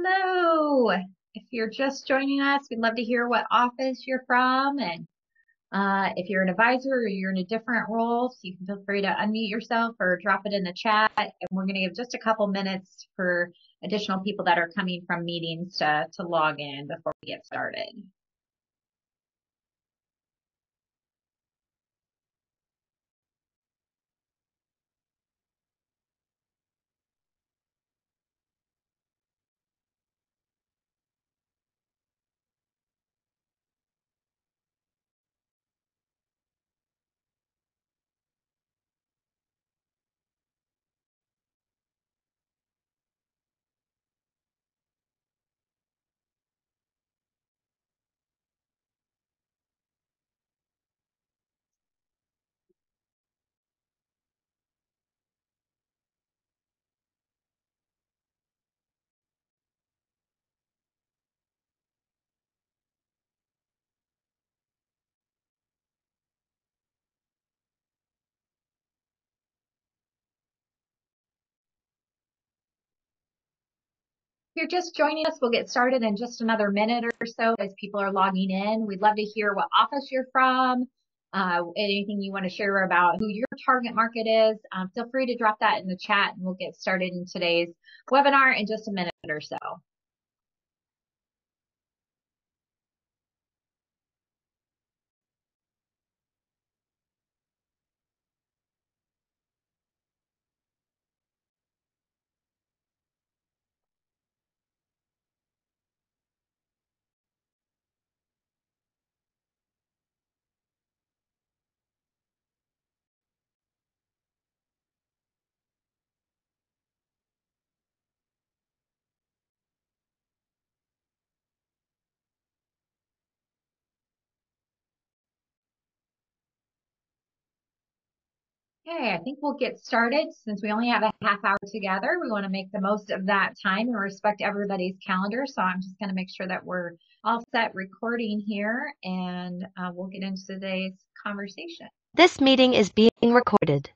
Hello. If you're just joining us, we'd love to hear what office you're from. And if you're an advisor or you're in a different role, so you can feel free to unmute yourself or drop it in the chat. And we're going to give just a couple minutes for additional people that are coming from meetings to log in before we get started. If you're just joining us, we'll get started in just another minute or so as people are logging in. We'd love to hear what office you're from, anything you want to share about who your target market is. Feel free to drop that in the chat and we'll get started in today's webinar in just a minute or so. Okay, I think we'll get started. Since we only have a half hour together, we want to make the most of that time and respect everybody's calendar. So I'm just going to make sure that we're all set recording here, and we'll get into today's conversation. This meeting is being recorded.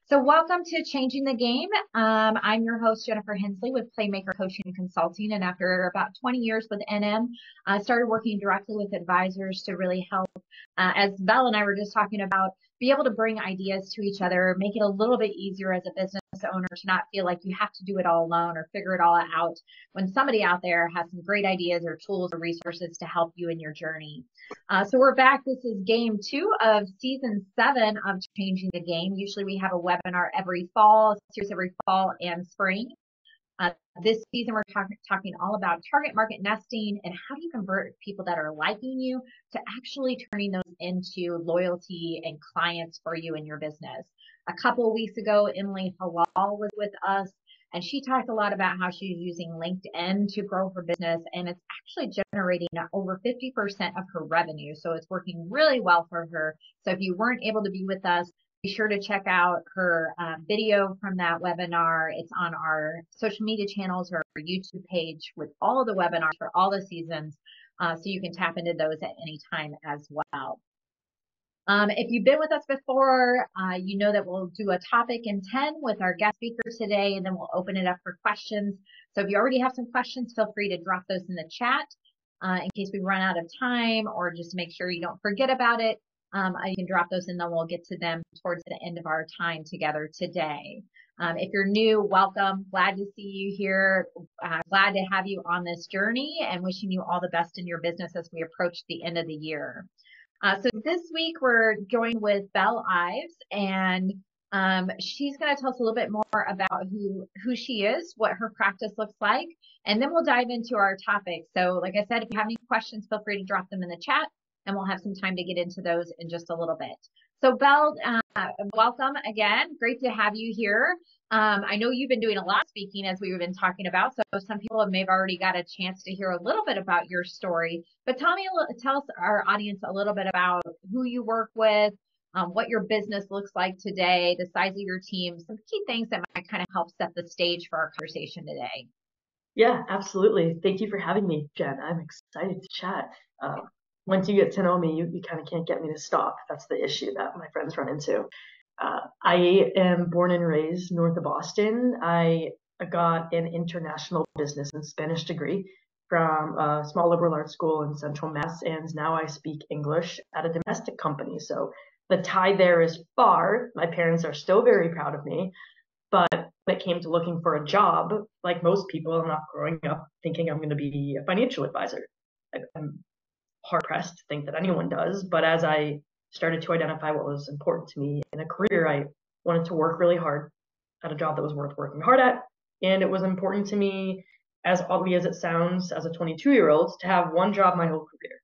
So welcome to Changing the Game. I'm your host, Jennifer Hensley with Playmaker Coaching and Consulting. And after about 20 years with NM, I started working directly with advisors to really help, as Belle and I were just talking about, be able to bring ideas to each other, make it a little bit easier as a business owner to not feel like you have to do it all alone or figure it all out when somebody out there has some great ideas or tools or resources to help you in your journey. So we're back. This is game 2 of season 7 of Changing the Game. Usually we have a webinar every fall, series every fall and spring. This season, we're talking all about target market nesting and how do you convert people that are liking you to actually turning those into loyalty and clients for you in your business. A couple of weeks ago, Emily Halal was with us, and she talked a lot about how she's using LinkedIn to grow her business, and it's actually generating over 50% of her revenue. So it's working really well for her. So if you weren't able to be with us, be sure to check out her video from that webinar. It's on our social media channels or our YouTube page with all of the webinars for all the seasons. So you can tap into those at any time as well. If you've been with us before, you know that we'll do a topic in 10 with our guest speaker today, and then we'll open it up for questions. So if you already have some questions, feel free to drop those in the chat in case we run out of time, or just to make sure you don't forget about it. You can drop those and then we'll get to them towards the end of our time together today. If you're new, welcome. Glad to see you here. Glad to have you on this journey and wishing you all the best in your business as we approach the end of the year. So this week we're joined with Belle Ives, and she's going to tell us a little bit more about who she is, what her practice looks like, and then we'll dive into our topic. So like I said, if you have any questions, feel free to drop them in the chat, and we'll have some time to get into those in just a little bit. So Belle, welcome again. Great to have you here. I know you've been doing a lot of speaking as we've been talking about, so some people may have already got a chance to hear a little bit about your story, but tell us, our audience, a little bit about who you work with, what your business looks like today, the size of your team, some key things that might kind of help set the stage for our conversation today. Yeah, absolutely. Thank you for having me, Jen. I'm excited to chat. Once you get to know me, you kind of can't get me to stop. That's the issue that my friends run into. I am born and raised north of Boston. I I got an international business and Spanish degree from a small liberal arts school in Central Mass, and now I speak English at a domestic company. So the tie there is far. My parents are still very proud of me, but when it came to looking for a job, like most people, I'm not growing up thinking I'm going to be a financial advisor. I'm hard pressed to think that anyone does, but as I started to identify what was important to me in a career, I wanted to work really hard at a job that was worth working hard at. And it was important to me, as oddly as it sounds, as a 22-year-old, to have one job my whole career.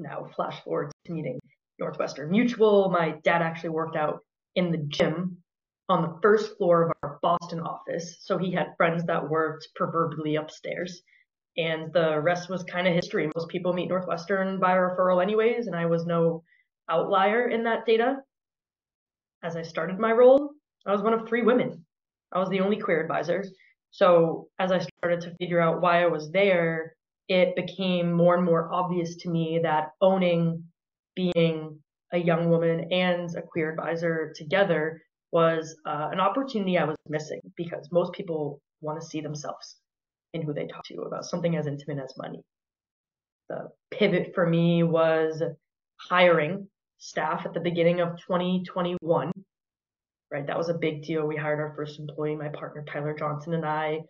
Now, flash forward to meeting Northwestern Mutual. My dad actually worked out in the gym on the first floor of our Boston office. So he had friends that worked proverbially upstairs. And the rest was kind of history. Most people meet Northwestern by referral anyways, and I was no outlier in that data. As I started my role, I was one of 3 women. I was the only queer advisor. So as I started to figure out why I was there, it became more and more obvious to me that owning being a young woman and a queer advisor together was an opportunity I was missing, because most people want to see themselves in who they talk to about something as intimate as money. The pivot for me was hiring staff at the beginning of 2021. Right, that was a big deal. We hired our first employee. My partner Tyler Johnson and I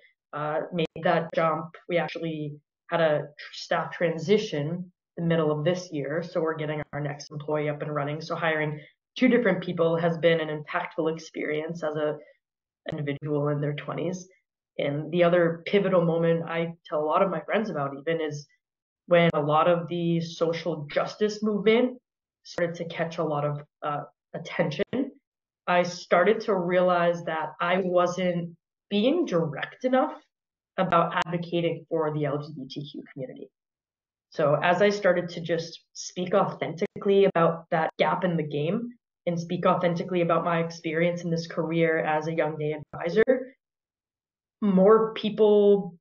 made that jump. We actually had a staff transition in the middle of this year, so we're getting our next employee up and running. So hiring 2 different people has been an impactful experience as an individual in their 20s. And the other pivotal moment I tell a lot of my friends about even is when a lot of the social justice movement started to catch a lot of attention. I started to realize that I wasn't being direct enough about advocating for the LGBTQ community. So as I started to just speak authentically about that gap in the game and speak authentically about my experience in this career as a young gay advisor, more people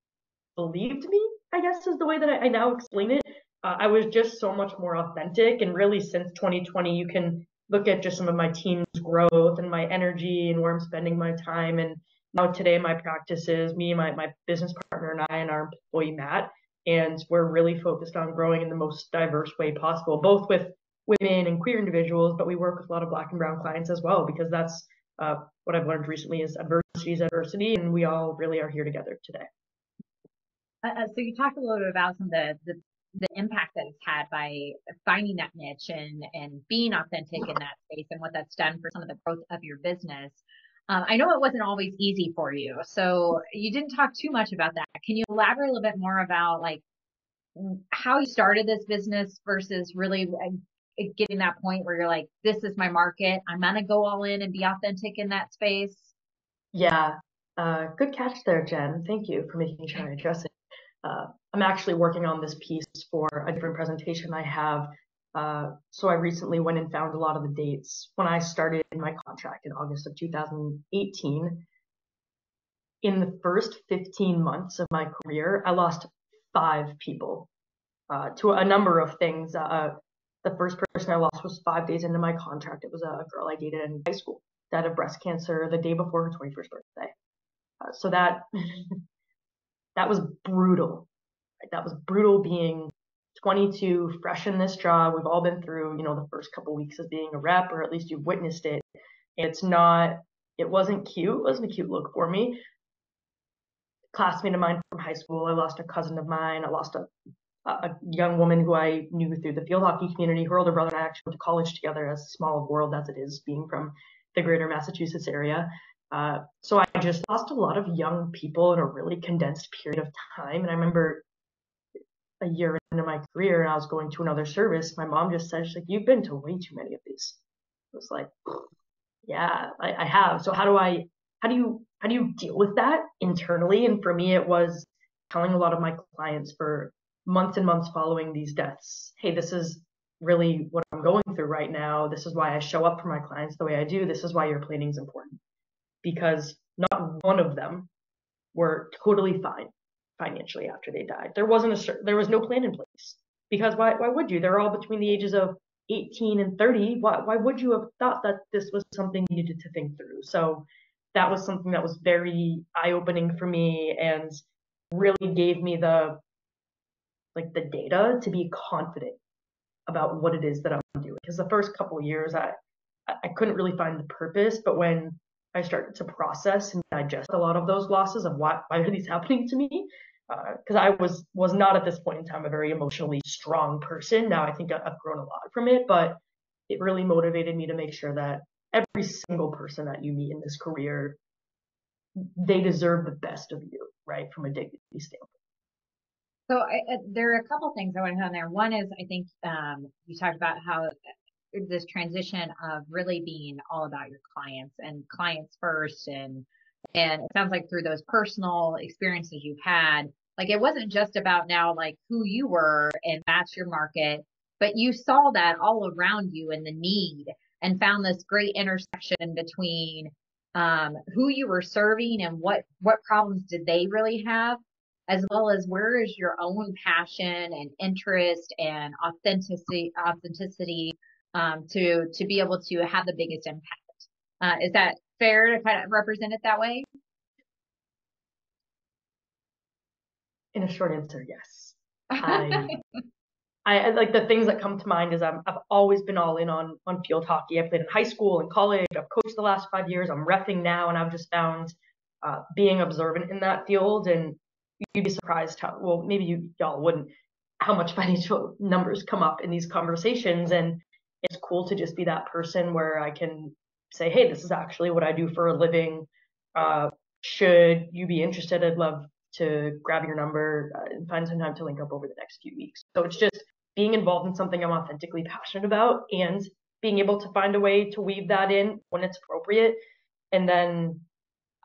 believed me, I guess is the way that I now explain it. I was just so much more authentic, and really since 2020, you can look at just some of my team's growth and my energy and where I'm spending my time. And now today my practice is me, my business partner and I, and our employee Matt, and we're really focused on growing in the most diverse way possible, both with women and queer individuals, but we work with a lot of Black and brown clients as well, because that's what I've learned recently is adversity is adversity, and we all really are here together today. So you talked a little bit about some of the impact that it's had by finding that niche and being authentic in that space, and what that's done for some of the growth of your business. I know it wasn't always easy for you, so you didn't talk too much about that. Can you elaborate a little bit more about like how you started this business versus really getting that point where you're like, this is my market, I'm gonna go all in and be authentic in that space? Yeah, good catch there, Jen. Thank you for making sure I address it. I'm actually working on this piece for a different presentation I have. So I recently went and found a lot of the dates. When I started my contract in August of 2018, in the first 15 months of my career, I lost 5 people to a number of things. The first person I lost was 5 days into my contract. It was a girl I dated in high school that had breast cancer the day before her 21st birthday. So that that was brutal. That was brutal being 22, fresh in this job. We've all been through, the first couple of weeks of being a rep, or at least you've witnessed it. It wasn't cute. It wasn't a cute look for me. A classmate of mine from high school, I lost a cousin of mine. I lost a young woman who I knew through the field hockey community. Her older brother and I actually went to college together, as small a world as it is, being from the greater Massachusetts area. So I just lost a lot of young people in a really condensed period of time. And I remember a year into my career, and I was going to another service, my mom just said, she's like, you've been to way too many of these. I was like, yeah, I have. So how do you deal with that internally? And for me, it was telling a lot of my clients for months and months following these deaths, hey, this is really what I'm going through right now. This is why I show up for my clients the way I do. This is why your planning is important, because not one of them were totally fine financially after they died. There was no plan in place, because why would you? They're all between the ages of 18 and 30. Why would you have thought that this was something you needed to think through? So that was something that was very eye-opening for me and really gave me the data to be confident about what it is that I'm doing. Because the first couple of years, I couldn't really find the purpose, but when I started to process and digest a lot of those losses of why are these happening to me, because I was not at this point in time a very emotionally strong person. Now I think I've grown a lot from it, but it really motivated me to make sure that every single person that you meet in this career, they deserve the best of you, right, from a dignity standpoint. So there are a couple things I want to hit on there. One is I think you talked about how this transition of really being all about your clients and clients first, and it sounds like through those personal experiences you've had, like it wasn't just about now like who you were and that's your market, but you saw that all around you and the need and found this great intersection between who you were serving and what problems did they really have, as well as where is your own passion and interest and authenticity to be able to have the biggest impact. Is that fair to kind of represent it that way? In a short answer, yes. I like the things that come to mind is I've always been all in on field hockey. I played in high school and college. I've coached the last 5 years. I'm reffing now, and I've just found being observant in that field. And you'd be surprised how, well, maybe y'all wouldn't, how much financial numbers come up in these conversations. And it's cool to just be that person where I can say, hey, this is actually what I do for a living. Should you be interested, I'd love to grab your number and find some time to link up over the next few weeks. So it's just being involved in something I'm authentically passionate about and being able to find a way to weave that in when it's appropriate. And then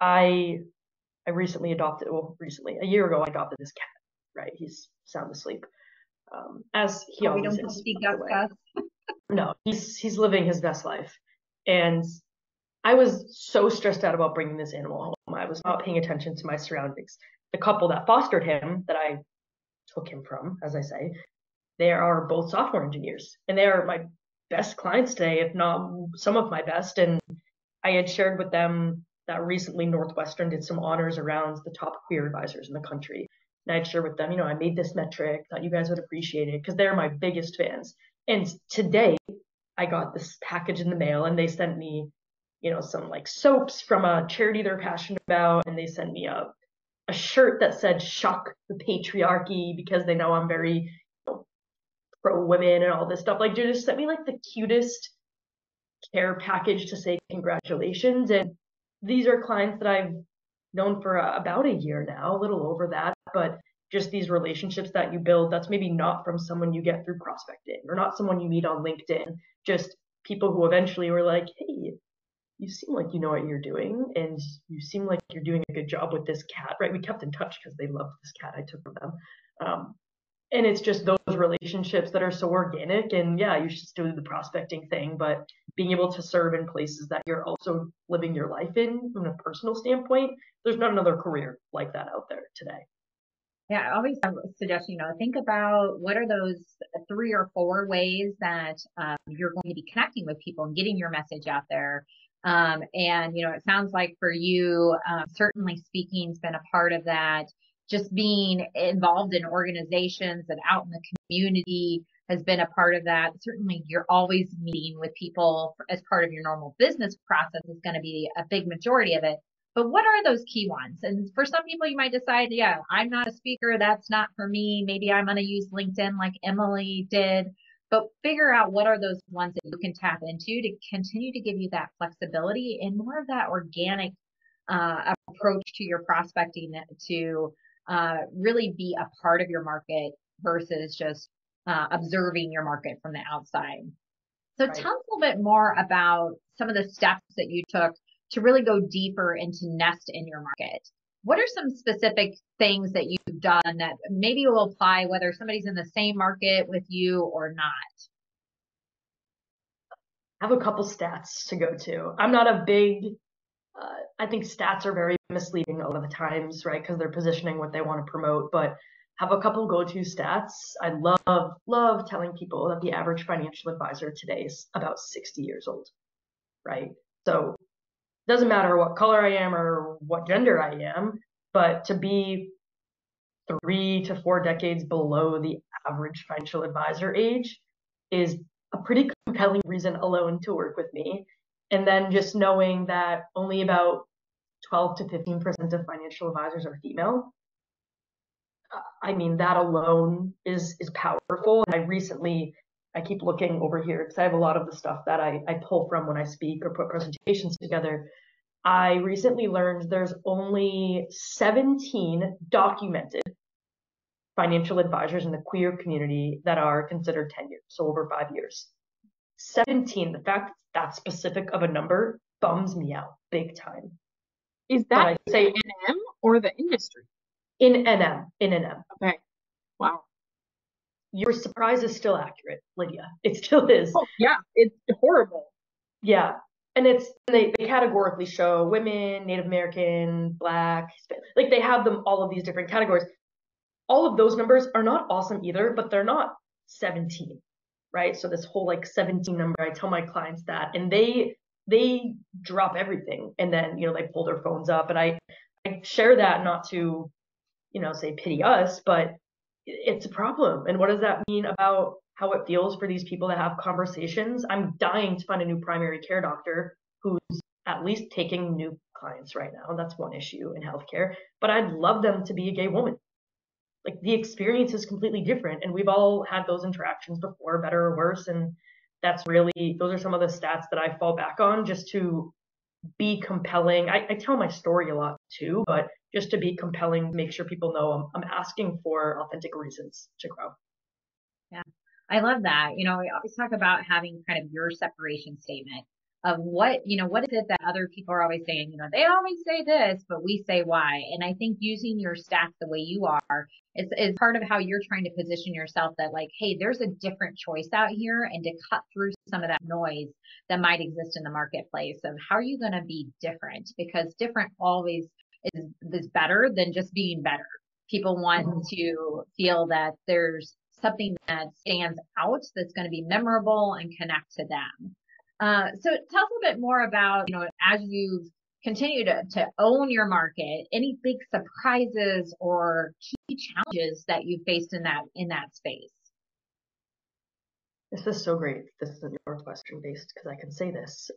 I recently adopted, a year ago, I adopted this cat, right? He's sound asleep. As he always is. No, he's living his best life. And I was so stressed out about bringing this animal home. I was not paying attention to my surroundings. The couple that fostered him, that I took him from, as I say, they are both software engineers, and they are my best clients today, if not some of my best. And I had shared with them that recently Northwestern did some honors around the top queer advisors in the country. And I'd share with them, I made this metric, thought you guys would appreciate it, because they're my biggest fans. And today I got this package in the mail, and they sent me, some like soaps from a charity they're passionate about. And they sent me a shirt that said "Shuck the Patriarchy," because they know I'm very pro women and all this stuff. Like, they just sent me like the cutest care package to say congratulations. And these are clients that I've known for about a year now, a little over that, but just these relationships that you build, that's maybe not from someone you get through prospecting or not someone you meet on LinkedIn, just people who eventually were like, hey, you seem like you know what you're doing, and you seem like you're doing a good job with this cat, right? We kept in touch because they loved this cat I took from them. And it's just those relationships that are so organic. And yeah, you should still do the prospecting thing, but being able to serve in places that you're also living your life in from a personal standpoint, there's not another career like that out there today. Yeah, I always suggest, think about what are those 3 or 4 ways that you're going to be connecting with people and getting your message out there. And, it sounds like for you, certainly speaking's been a part of that. Just being involved in organizations and out in the community has been a part of that. Certainly, you're always meeting with people as part of your normal business process is going to be a big majority of it. But what are those key ones? And for some people, you might decide, yeah, I'm not a speaker. That's not for me. Maybe I'm going to use LinkedIn like Emily did. But figure out what are those ones that you can tap into to continue to give you that flexibility and more of that organic approach to your prospecting to really be a part of your market versus just observing your market from the outside. So Right. Tell us a little bit more about some of the steps that you took to really go deeper into nest in your market. What are some specific things that you've done that maybe will apply whether somebody's in the same market with you or not? I have a couple stats to go to. I'm not a big, I think stats are very misleading a lot of the times, right? Because they're positioning what they want to promote, but have a couple go-to stats. I love telling people that the average financial advisor today is about 60 years old, right? So doesn't matter what color I am or what gender I am, but to be 3 to 4 decades below the average financial advisor age is a pretty compelling reason alone to work with me. And then just knowing that only about 12 to 15% of financial advisors are female. I mean, that alone is powerful. And I keep looking over here because I have a lot of the stuff that I pull from when I speak or put presentations together. I recently learned there's only 17 documented financial advisors in the queer community that are considered tenured, so over 5 years. 17, the fact that specific of a number bums me out big time. Is that in NM or the industry? In NM. Okay. Wow. Your surprise is still accurate, Lydia. It still is. Oh, yeah. It's horrible. Yeah. And they categorically show women, Native American, Black, Hispanic. Like they have them all of these different categories. All of those numbers are not awesome either, but they're not 17, right? So this whole like 17 number, I tell my clients that, and they drop everything, and then they pull their phones up, and I share that not to say pity us, but it's a problem. And what does that mean about how it feels for these people to have conversations? I'm dying to find a new primary care doctor who's at least taking new clients right now. That's one issue in healthcare, but I'd love them to be a gay woman. Like the experience is completely different, and we've all had those interactions before, better or worse. And those are some of the stats that I fall back on just to be compelling. I tell my story a lot too, but just to be compelling, make sure people know I'm asking for authentic reasons to grow. Yeah, I love that. We always talk about having kind of your separation statement of what is it that other people are always saying, they always say this, but we say why. And I think using your stats the way you are is part of how you're trying to position yourself that like, hey, there's a different choice out here, and to cut through some of that noise that might exist in the marketplace of how are you going to be different, because different always is better than just being better. People want to feel that there's something that stands out that's going to be memorable and connect to them. So tell us a little bit more about, as you've continued to own your market, any big surprises or key challenges that you faced in that space. This is so great. This is Northwestern based because I can say this.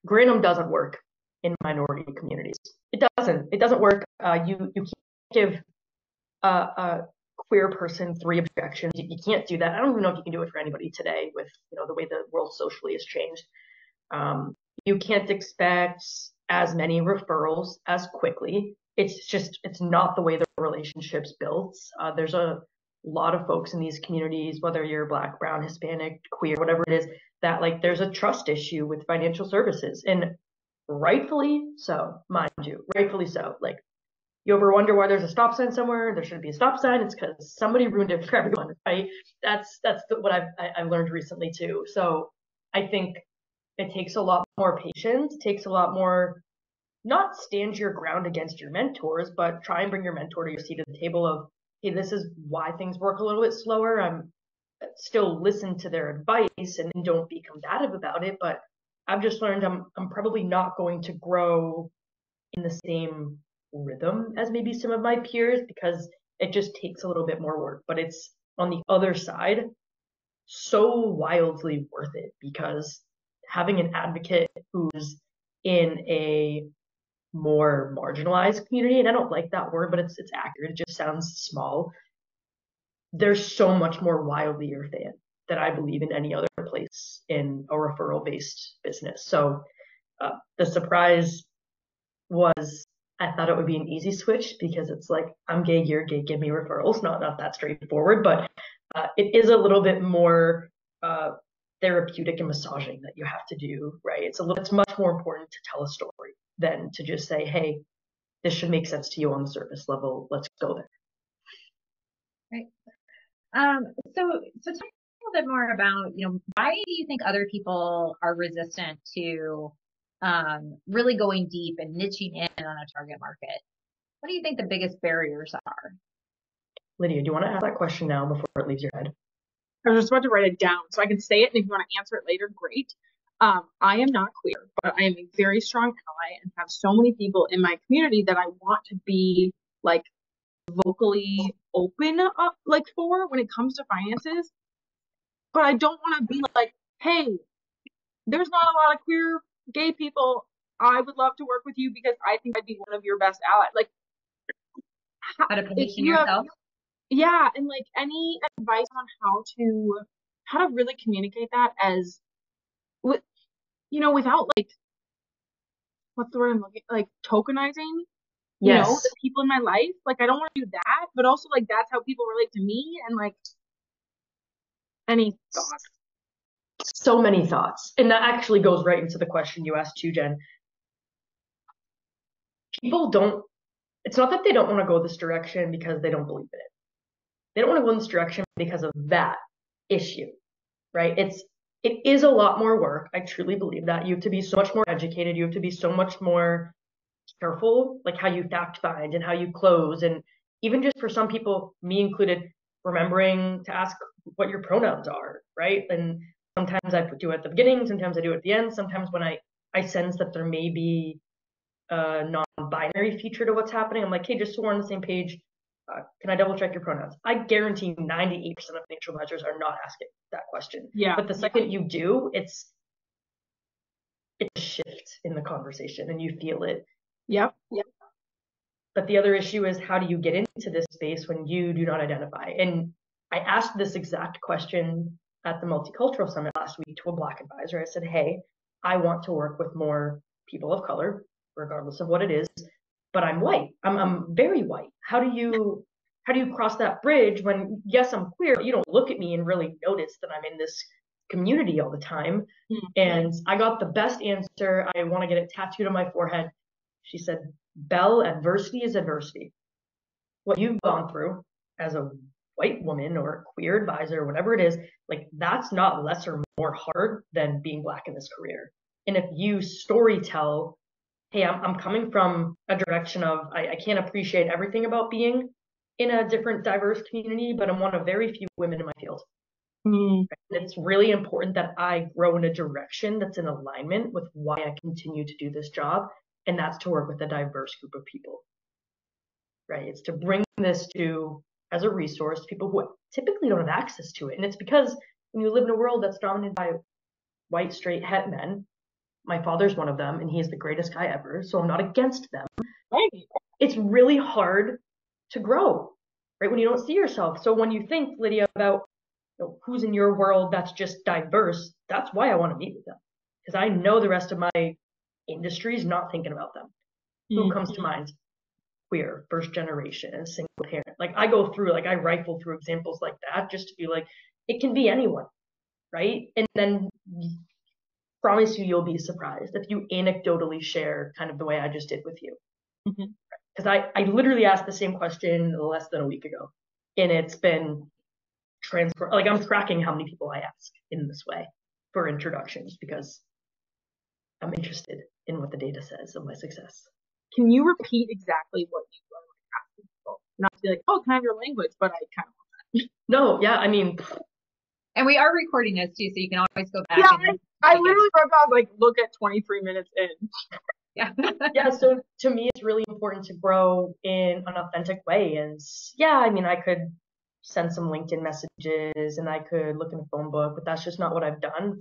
Granum doesn't work in minority communities. It doesn't work. You can't give a queer person 3 objections. You can't do that. I don't even know if you can do it for anybody today with the way the world socially has changed. You can't expect as many referrals as quickly. It's not the way the relationship's built. There's a lot of folks in these communities, whether you're Black, brown, Hispanic, queer, whatever it is, that like there's a trust issue with financial services, and rightfully so, mind you, rightfully so. Like, you ever wonder why there's a stop sign somewhere? There shouldn't be a stop sign. It's because somebody ruined it for everyone, right? That's what I've learned recently too. So I think it takes a lot more patience. It takes a lot more, not stand your ground against your mentors, but try and bring your mentor to your seat at the table of, hey, this is why things work a little bit slower. I'm still listen to their advice and don't be combative about it. But I've just learned I'm probably not going to grow in the same rhythm as maybe some of my peers because it just takes a little bit more work. But it's on the other side so wildly worth it, because having an advocate who's in a more marginalized community, and I don't like that word, but it's accurate, it just sounds small. There's so much more wildlier than I believe in any other place in a referral based business. So the surprise was, I thought it would be an easy switch because it's like, I'm gay, you're gay, give me referrals. Not that straightforward, but it is a little bit more therapeutic and massaging that you have to do, right? It's much more important to tell a story than to just say, hey, this should make sense to you on the surface level. Let's go there. Right. So tell me a little bit more about, why do you think other people are resistant to really going deep and niching in on a target market? What do you think the biggest barriers are? Lydia, do you want to ask that question now before it leaves your head? I was just about to write it down so I can say it, and if you want to answer it later, great. I am not queer, but I am a very strong ally and have so many people in my community that I want to be like vocally open up like for when it comes to finances. But I don't want to be like, hey, there's not a lot of queer gay people. I would love to work with you because I think I'd be one of your best allies. Like, How to if position you have, yourself. yeah, and like any advice on how to really communicate that as with without like what's the word I'm looking like tokenizing, Yes. the people in my life. Like I don't want to do that, but also like that's how people relate to me and like any thoughts. So many thoughts. And that actually goes right into the question you asked too, Jen. People don't, it's not that they don't want to go this direction because they don't believe in it. They don't want to go in this direction because of that issue, right? It is a lot more work. I truly believe that. You have to be so much more educated. You have to be so much more careful, like how you fact find and how you close. And even just for some people, me included, remembering to ask what your pronouns are, right? And sometimes I do it at the beginning, sometimes I do it at the end. Sometimes when I sense that there may be a non-binary feature to what's happening, I'm like, hey, just so we're on the same page, can I double check your pronouns? I guarantee 98% of financial advisors are not asking that question. Yeah. But the second you do, it's a shift in the conversation and you feel it. Yep. But the other issue is, how do you get into this space when you do not identify? And I asked this exact question at the Multicultural Summit last week to a Black advisor. I said, hey, I want to work with more people of color, regardless of what it is, but I'm white. I'm very white. How do you cross that bridge when, yes, I'm queer, but you don't look at me and really notice that I'm in this community all the time? Mm-hmm. And I got the best answer. I want to get it tattooed on my forehead. She said, Belle, adversity is adversity. What you've gone through as a white woman or a queer advisor, whatever it is, like that's not less or more hard than being Black in this career. And if you story tell, hey, I'm coming from a direction of I can't appreciate everything about being in a different diverse community, but I'm one of very few women in my field. Mm. It's really important that I grow in a direction that's in alignment with why I continue to do this job, and that's to work with a diverse group of people, right? It's to bring this to, as a resource, people who typically don't have access to it. And it's because when you live in a world that's dominated by white, straight, het men, my father's one of them, and he's the greatest guy ever, so I'm not against them. Right. It's really hard to grow, right, when you don't see yourself. So when you think, Lydia, about who's in your world that's just diverse, that's why I want to meet with them, because I know the rest of my industry is not thinking about them. Who comes to mind? Queer, first generation, single parent. Like I go through, like I rifle through examples like that just to be like, it can be anyone, right? And then promise you'll be surprised if you anecdotally share kind of the way I just did with you. Because I literally asked the same question less than a week ago, and it's been transfer. Like I'm tracking how many people I ask in this way for introductions because I'm interested in what the data says of my success. Can you repeat exactly what you are like asking people? Not to be like, oh, can I have your language? But I kind of want that. No, yeah, I mean, And we are recording this too, so you can always go back. Yeah, I literally wrote down like, look at 23 minutes in. Yeah. Yeah, so to me, it's really important to grow in an authentic way. And yeah, I mean, I could send some LinkedIn messages and I could look in a phone book, but that's just not what I've done.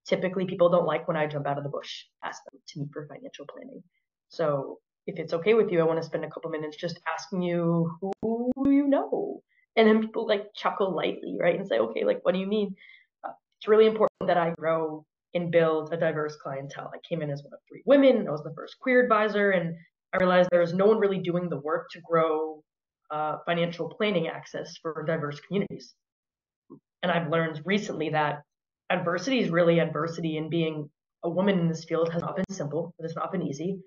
Typically, people don't like when I jump out of the bush, ask them to meet for financial planning. So if it's okay with you, I want to spend a couple minutes just asking you, who do you know? And then people like chuckle lightly, right? And say, okay, like, what do you mean? It's really important that I grow and build a diverse clientele. I came in as one of 3 women. I was the first queer advisor, and I realized there was no one really doing the work to grow financial planning access for diverse communities. And I've learned recently that adversity is really adversity, and being a woman in this field has not been simple. It has not been easy.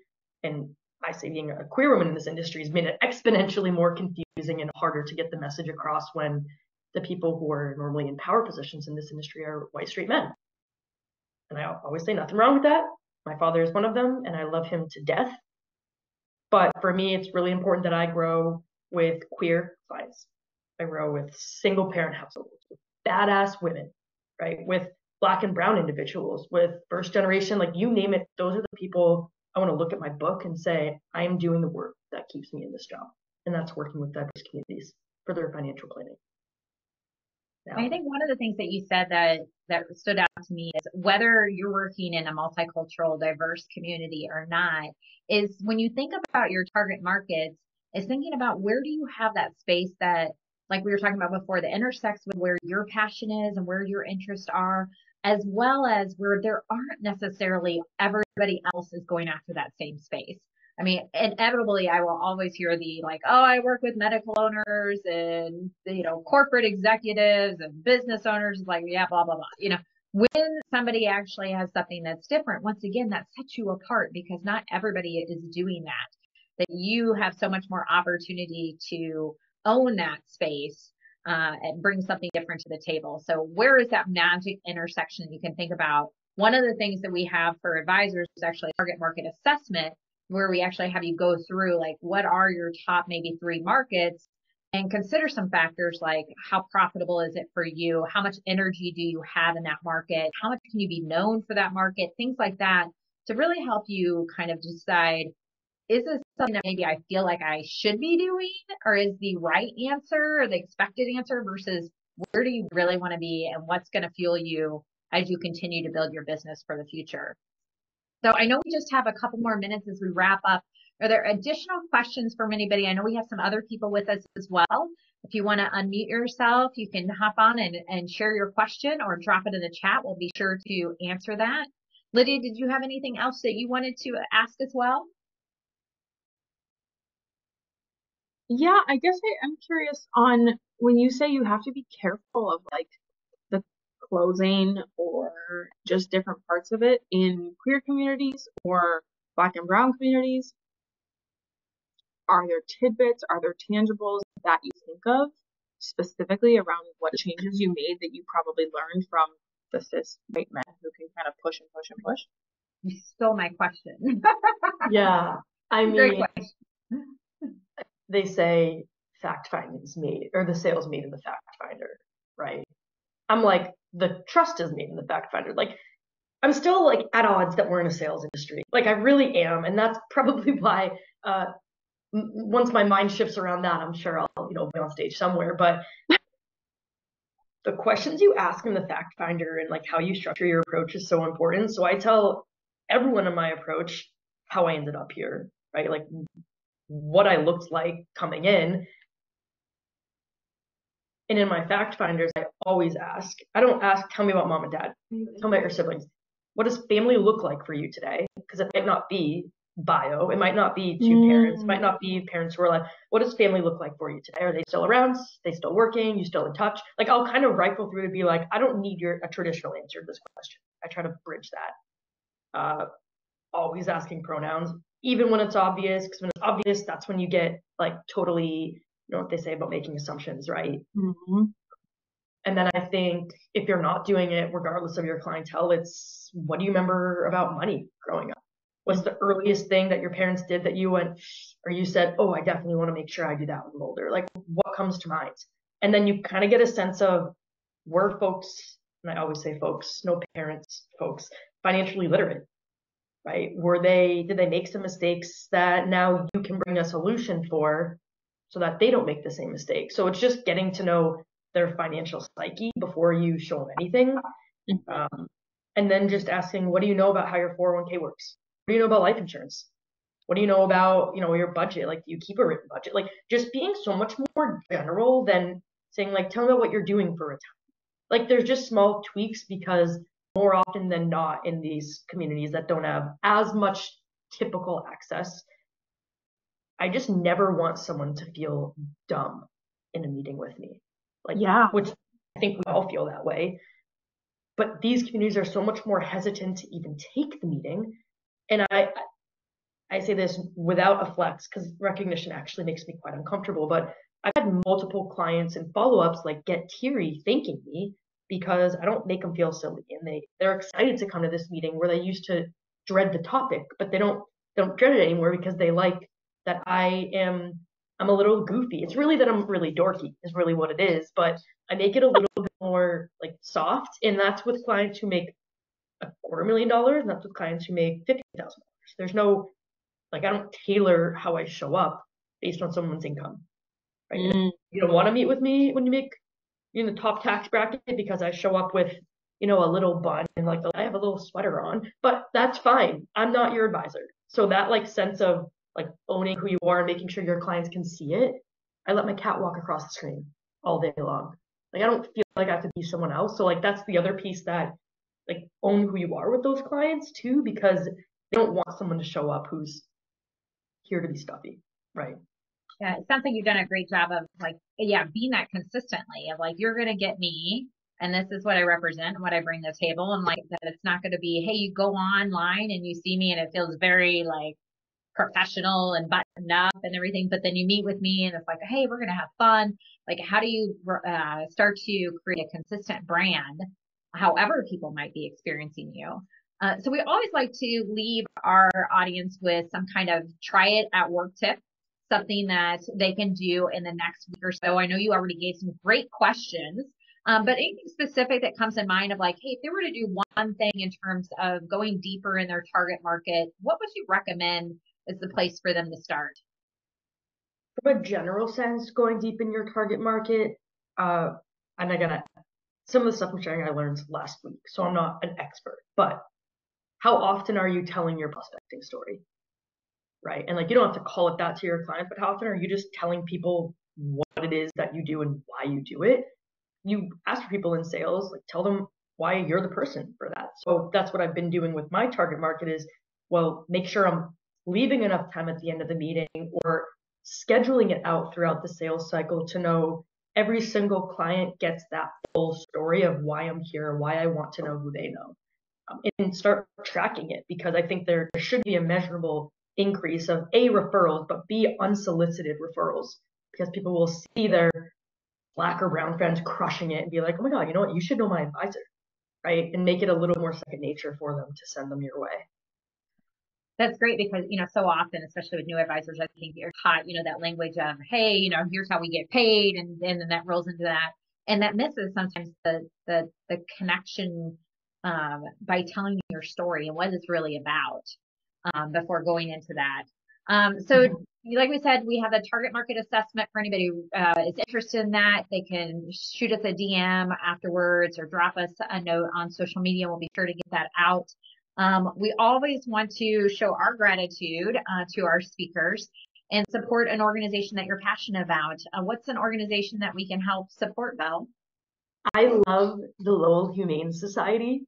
And I say being a queer woman in this industry has made it exponentially more confusing and harder to get the message across when the people who are normally in power positions in this industry are white straight men. And I always say nothing wrong with that. My father is one of them, and I love him to death. But for me, it's really important that I grow with queer clients. I grow with single parent households, with badass women, right? With Black and brown individuals, with first generation, like you name it, those are the people I want to look at my book and say, I am doing the work that keeps me in this job. And that's working with diverse communities for their financial planning. Now, I think one of the things that you said that stood out to me is whether you're working in a multicultural, diverse community or not, is when you think about your target markets, is thinking about where do you have that space that, like we were talking about before, that intersects with where your passion is and where your interests are, as well as where there aren't necessarily everybody else is going after that same space. I mean, inevitably, I will always hear the like, oh, I work with medical owners and, corporate executives and business owners. Like, yeah, blah, blah, blah. When somebody actually has something that's different, once again, that sets you apart because not everybody is doing that you have so much more opportunity to own that space and bring something different to the table. So where is that magic intersection that you can think about? One of the things that we have for advisors is actually target market assessment, where we actually have you go through like what are your top maybe 3 markets and consider some factors like how profitable is it for you? How much energy do you have in that market? How much can you be known for that market? Things like that to really help you kind of decide, is this something that maybe I feel like I should be doing, or is the right answer or the expected answer versus where do you really want to be and what's going to fuel you as you continue to build your business for the future? So I know we just have a couple more minutes as we wrap up. Are there additional questions from anybody? I know we have some other people with us as well. If you want to unmute yourself, you can hop on and share your question or drop it in the chat. We'll be sure to answer that. Lydia, did you have anything else that you wanted to ask as well? Yeah, I guess I'm curious on when you say you have to be careful of like the closing or just different parts of it in queer communities or Black and brown communities. Are there tidbits, are there tangibles that you think of specifically around what changes you made that you probably learned from the cis white men who can kind of push and push and push? You stole my question. yeah, I Great mean, question. they say fact findings made, or the sales made in the fact finder, right? I'm like, the trust is made in the fact finder. Like, I'm still like at odds that we're in a sales industry. Like, I really am. And that's probably why, once my mind shifts around that, I'm sure I'll, be on stage somewhere. But the questions you ask in the fact finder and like how you structure your approach is so important. So I tell everyone in my approach how I ended up here, right? Like what I looked like coming in. And in my fact finders, I always ask, I don't ask, tell me about mom and dad, tell me about your siblings. What does family look like for you today? Because it might not be bio, it might not be 2 parents, it might not be parents who are like, what does family look like for you today? Are they still around? Are they still working? You still in touch? Like, I'll kind of rifle through to be like, I don't need a traditional answer to this question. I try to bridge that. Always asking pronouns, even when it's obvious, because when it's obvious, that's when you get like totally, what they say about making assumptions, right? Mm-hmm. And then I think if you're not doing it, regardless of your clientele, it's what do you remember about money growing up? What's the earliest thing that your parents did that you went, or you said, oh, I definitely want to make sure I do that when I'm older? Like, what comes to mind? And then you kind of get a sense of were folks, and I always say folks, no parents, folks, financially literate, right? Did they make some mistakes that now you can bring a solution for so that they don't make the same mistake? So it's just getting to know their financial psyche before you show them anything. And then just asking, what do you know about how your 401k works? What do you know about life insurance? What do you know about, your budget? Like, do you keep a written budget? Like, just being so much more general than saying, like, tell me about what you're doing for retirement. Like, there's just small tweaks, because more often than not in these communities that don't have as much typical access, I just never want someone to feel dumb in a meeting with me. Like, yeah, which I think we all feel that way. But these communities are so much more hesitant to even take the meeting. And I say this without a flex, because recognition actually makes me quite uncomfortable. But I've had multiple clients and follow-ups like get teary thanking me because I don't make them feel silly, and they're excited to come to this meeting where they used to dread the topic, but they don't dread it anymore because they like that I'm a little goofy. It's really that I'm really dorky is really what it is, but I make it a little bit more more like soft, and that's with clients who make $250,000, and that's with clients who make $50,000. There's no, like, I don't tailor how I show up based on someone's income, right? You don't want to meet with me when you make, in the top tax bracket because I show up with, a little bun and like I have a little sweater on, but that's fine. I'm not your advisor. So that like sense of like owning who you are and making sure your clients can see it, I let my cat walk across the screen all day long. Like I don't feel like I have to be someone else. So like that's the other piece, that like own who you are with those clients too, because they don't want someone to show up who's here to be stuffy, right? Yeah, it sounds like you've done a great job of like, yeah, being that consistently of like, you're going to get me and this is what I represent and what I bring to the table. And like that it's not going to be, hey, you go online and you see me and it feels very like professional and buttoned up and everything. But then you meet with me and it's like, hey, we're going to have fun. Like, how do you start to create a consistent brand, however people might be experiencing you? So we always like to leave our audience with some kind of try it at work tip, something that they can do in the next week or so. I know you already gave some great questions, but anything specific that comes in mind of like, hey, if they were to do one thing in terms of going deeper in their target market, what would you recommend is the place for them to start? From a general sense, going deep in your target market, and again, some of the stuff I'm sharing I learned last week, so I'm not an expert, but how often are you telling your prospecting story? Right? And like, you don't have to call it that to your clients, but how often are you just telling people what it is that you do and why you do it? You ask for people in sales, like tell them why you're the person for that. So that's what I've been doing with my target market is, well, make sure I'm leaving enough time at the end of the meeting or scheduling it out throughout the sales cycle to know every single client gets that full story of why I'm here, why I want to know who they know, and start tracking it, because I think there should be a measurable increase of A, referrals, but B, unsolicited referrals, because people will see their black or brown friends crushing it and be like, oh my God, you know what? You should know my advisor, right? And make it a little more second nature for them to send them your way. That's great because, so often, especially with new advisors, I think you're taught, that language of, hey, here's how we get paid. And then that rolls into that. And that misses sometimes the connection by telling your story and what it's really about before going into that. So like we said, we have a target market assessment for anybody who is interested in that. They can shoot us a DM afterwards or drop us a note on social media. We'll be sure to get that out. We always want to show our gratitude to our speakers and support an organization that you're passionate about. What's an organization that we can help support, Belle? I love the Lowell Humane Society.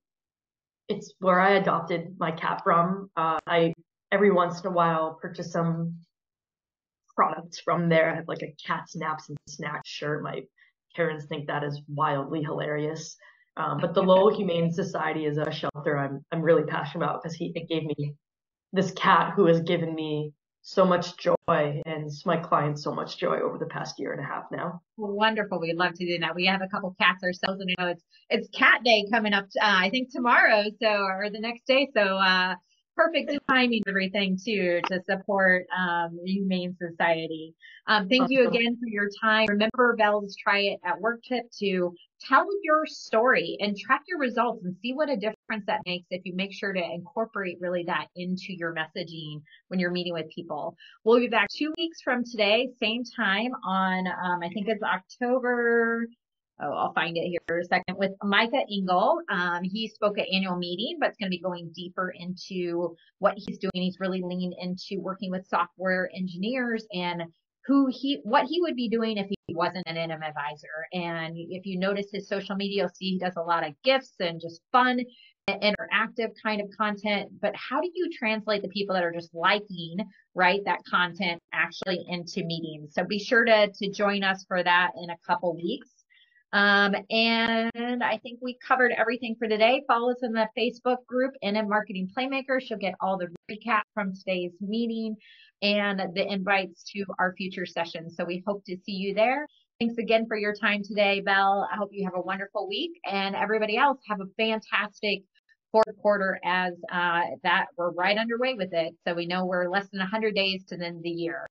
It's where I adopted my cat from. I every once in a while purchase some products from there. I have like a cat snaps and snacks shirt. My parents think that is wildly hilarious. But the Lowell Humane Society is a shelter I'm really passionate about because it gave me this cat who has given me so much joy and my clients so much joy over the past year and a half now. Wonderful. We'd love to do that. We have a couple cats ourselves, and it's cat day coming up. I think tomorrow, or the next day. So perfect timing, everything too, to support the Humane Society. Thank you again for your time. Remember Belle's try it at work tip to tell your story and track your results and see what a difference that makes if you make sure to incorporate really that into your messaging when you're meeting with people. We'll be back 2 weeks from today, same time on, I think it's October. Oh, I'll find it here for a second with Micah Engel. He spoke at annual meeting, but it's going to be going deeper into what he's doing. He's really leaned into working with software engineers and what he would be doing if he wasn't an NM advisor. And if you notice his social media, you'll see he does a lot of gifts and just fun, interactive kind of content. But how do you translate the people that are just liking, right, that content actually into meetings? So be sure to join us for that in a couple weeks. And I think we covered everything for today. Follow us in the Facebook group, NM Marketing Playmakers. You'll get all the recap from today's meeting and the invites to our future sessions. So we hope to see you there. Thanks again for your time today, Belle. I hope you have a wonderful week, and everybody else have a fantastic fourth quarter as that we're right underway with it. So we know we're less than 100 days to the end of the year.